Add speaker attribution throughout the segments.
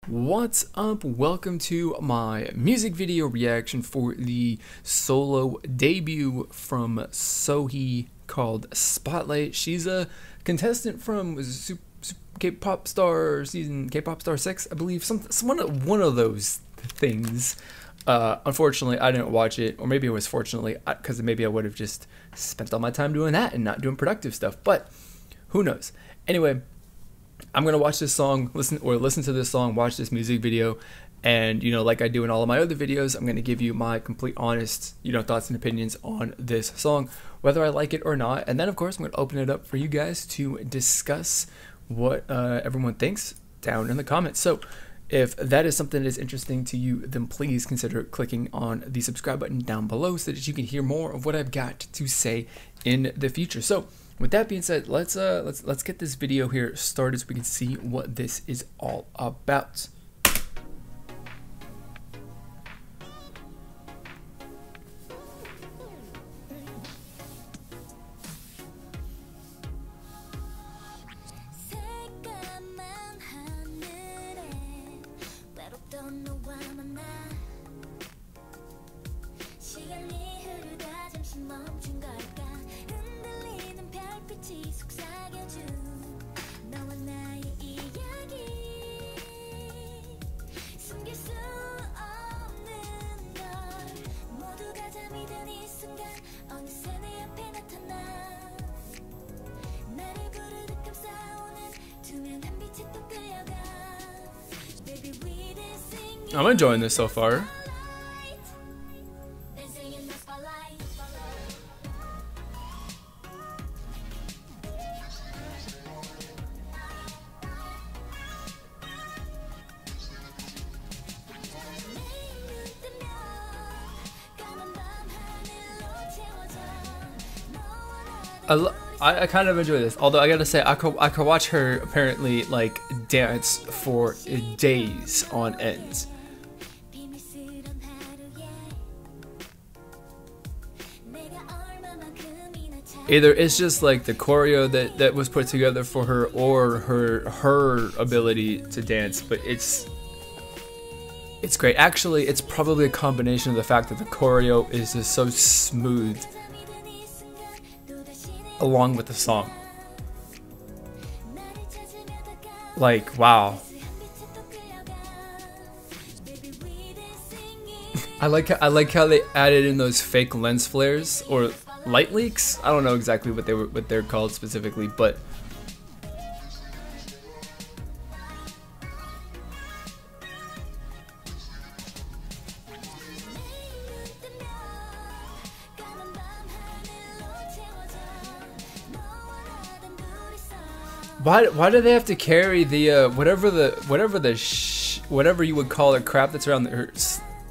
Speaker 1: What's up? Welcome to my music video reaction for the solo debut from Sohee called Spotlight. She's a contestant from K-pop star season, K-pop star 6, I believe, one of those things. Unfortunately, I didn't watch it, or maybe it was fortunately, because maybe I would have just spent all my time doing that and not doing productive stuff, but who knows. Anyway, I'm gonna watch this song, listen to this song, watch this music video, and like I do in all of my other videos, I'm gonna give you my complete honest, thoughts and opinions on this song, whether I like it or not. And then of course I'm gonna open it up for you guys to discuss what everyone thinks down in the comments. So if that is something that is interesting to you, then please consider clicking on the subscribe button down below so that you can hear more of what I've got to say in the future. So with that being said, let's get this video here started so we can see what this is all about. I'm enjoying this so far. I kind of enjoy this, although I gotta say I could watch her apparently like dance for days on end. Either it's just like the choreo that was put together for her, or her ability to dance, but it's great. Actually, it's probably a combination of the fact that the choreo is just so smooth along with the song. Like, wow. I like how they added in those fake lens flares or light leaks. I don't know exactly what they're called specifically, but why do they have to carry the whatever you would call the crap that's around her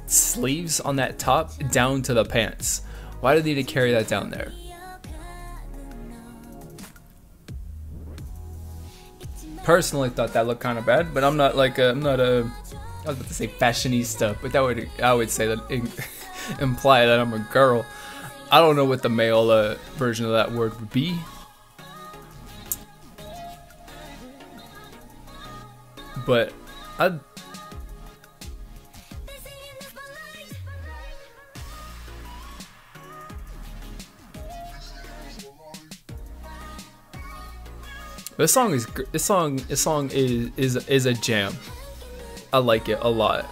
Speaker 1: sleeves on that top down to the pants? Why do they need to carry that down there? Personally, thought that looked kind of bad, but I'm not like I was about to say fashionista, but I would say that imply that I'm a girl. I don't know what the male version of that word would be. But this song is a jam. I like it a lot.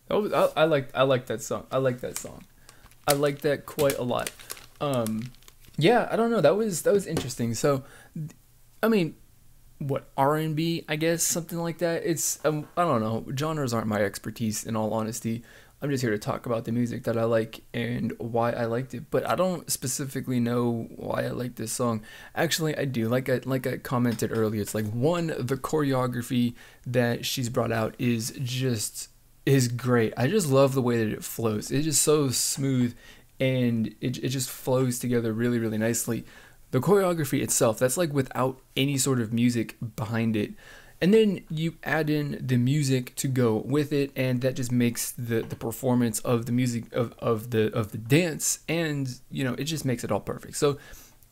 Speaker 1: Oh, I like that song. I like that song. I like that quite a lot. Yeah, I don't know. That was interesting. So, I mean, what, R&B, I guess, something like that. It's I don't know. Genres aren't my expertise, in all honesty. I'm just here to talk about the music that I like and why I liked it. But I don't specifically know why I like this song. Actually, I do. Like I commented earlier, it's like, one, the choreography that she's brought out is great. I just love the way that it flows. It's just so smooth, and it just flows together really, really nicely. The choreography itself, that's like without any sort of music behind it, and then you add in the music to go with it, and that just makes the performance of the music of the dance, and it just makes it all perfect. So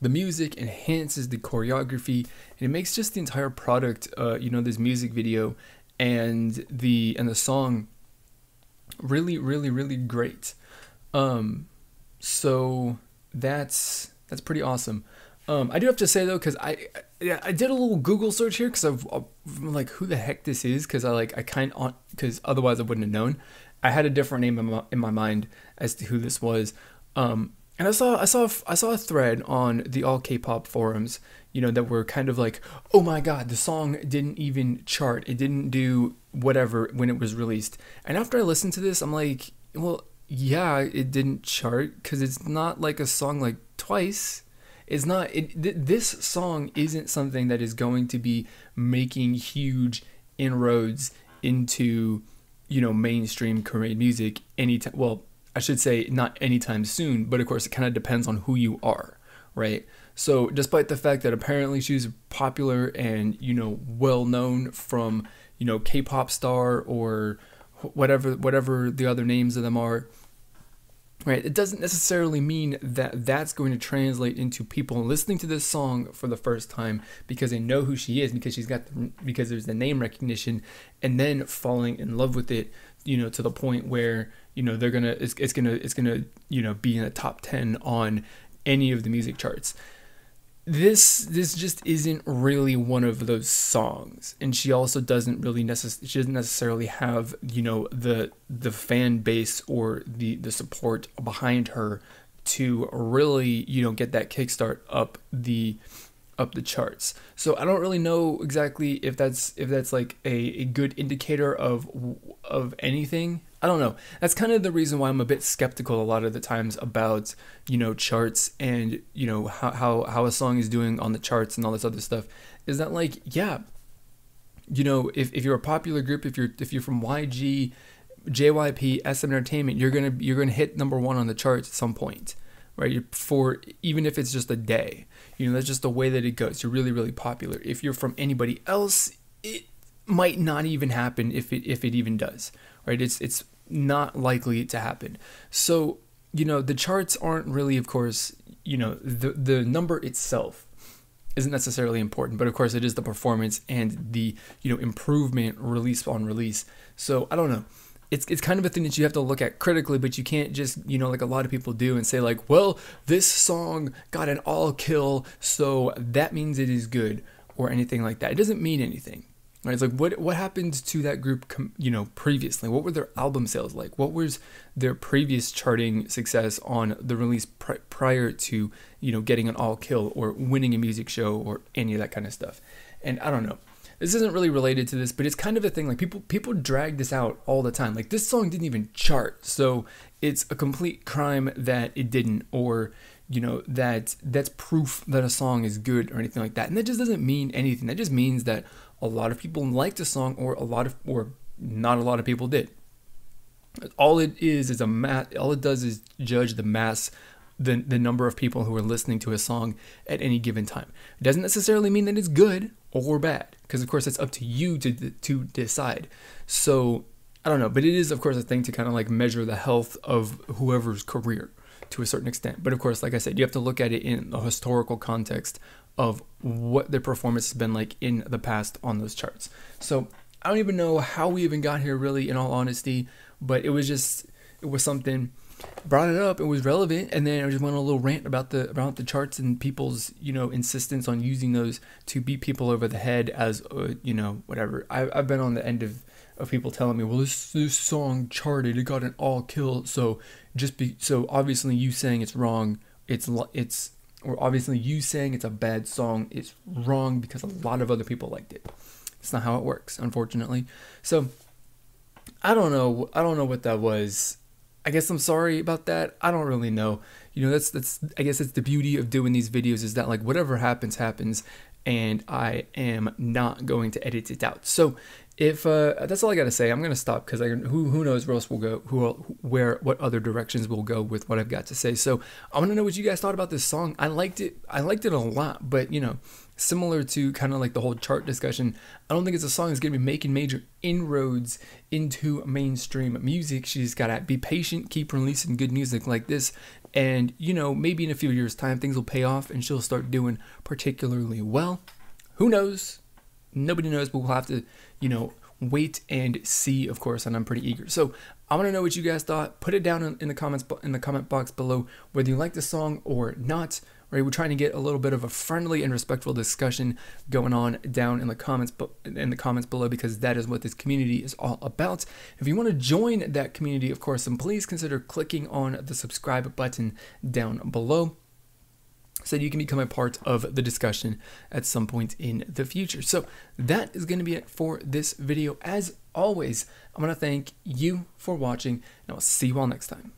Speaker 1: the music enhances the choreography, and it makes just the entire product, this music video and the song really, really, really great. So that's pretty awesome. I do have to say though, because I did a little Google search here, because I'm like, who the heck this is, because because otherwise I wouldn't have known. I had a different name in my mind as to who this was. And I saw a thread on the all K-pop forums, that were kind of like, oh my god, the song didn't even chart, it didn't do whatever when it was released. And after I listened to this, I'm like, well, yeah, it didn't chart because it's not like a song like Twice. It's not. This song isn't something that is going to be making huge inroads into mainstream Korean music anytime. Well, I should say not anytime soon, but of course it kind of depends on who you are, right? So despite the fact that apparently she's popular and well known from K-pop star or whatever the other names of them are, right? It doesn't necessarily mean that that's going to translate into people listening to this song for the first time because they know who she is, because there's the name recognition, and then falling in love with it, to the point where they're gonna it's gonna be in the top 10 on any of the music charts. This just isn't really one of those songs, and she also doesn't necessarily have the fan base or the support behind her to really get that kickstart up the charts. So I don't really know exactly if that's like a good indicator of anything. I don't know. That's kind of the reason why I'm a bit skeptical a lot of the times about, charts and, how a song is doing on the charts and all this other stuff, is that like, yeah, if you're a popular group, if you're from YG, JYP, SM Entertainment, you're going to hit #1 on the charts at some point, right? For even if it's just a day, that's just the way that it goes. You're really, really popular. If you're from anybody else, it might not even happen if it even does, right? It's not likely to happen. So the charts aren't really, of course, the number itself isn't necessarily important, but of course it is the performance and the improvement release on release. So I don't know, it's kind of a thing that you have to look at critically, but you can't just like a lot of people do and say like, well, this song got an all kill, so that means it is good, or anything like that. It doesn't mean anything. Right? It's like, what happened to that group, previously? What were their album sales like? What was their previous charting success on the release prior to, getting an all kill or winning a music show or any of that kind of stuff? And I don't know. This isn't really related to this, but it's kind of a thing. Like people drag this out all the time. Like, this song didn't even chart, so it's a complete crime that it didn't, or that's proof that a song is good or anything like that. And that just doesn't mean anything. That just means that a lot of people liked the song, or not a lot of people did. All it does is judge the mass, the number of people who are listening to a song at any given time. It doesn't necessarily mean that it's good or bad, because of course it's up to you to decide. So I don't know, but it is of course a thing to kind of like measure the health of whoever's career to a certain extent. But of course, like I said, you have to look at it in the historical context of what their performance has been like in the past on those charts. So I don't even know how we even got here, really, in all honesty, but it was something, brought it up, it was relevant, and then I just went on a little rant about the charts and people's insistence on using those to beat people over the head as whatever. I've been on the end of people telling me, well, this song charted, it got an all kill, so obviously you saying it's wrong, or obviously you saying it's a bad song, it's wrong because a lot of other people liked it. It's not how it works, unfortunately. So I don't know what that was. I guess I'm sorry about that. I don't really know. That's I guess it's the beauty of doing these videos, is that like whatever happens, and I am not going to edit it out. So if that's all I gotta say, I'm gonna stop, because who knows where else we'll go, what other directions we'll go with what I've got to say. So I want to know what you guys thought about this song. I liked it a lot, but similar to kind of like the whole chart discussion, I don't think it's a song that's going to be making major inroads into mainstream music. She's got to be patient, keep releasing good music like this, and you know, maybe in a few years' time things will pay off and she'll start doing particularly well. Who knows? Nobody knows, but we'll have to, you know, wait and see, of course, and I'm pretty eager. So I want to know what you guys thought. Put it down in the comments, in the comment box below, whether you like the song or not. Right, we're trying to get a little bit of a friendly and respectful discussion going on down in the comments below, because that is what this community is all about. If you want to join that community, of course, then please consider clicking on the subscribe button down below, so that you can become a part of the discussion at some point in the future. So that is going to be it for this video. As always, I'm going to thank you for watching, and I'll see you all next time.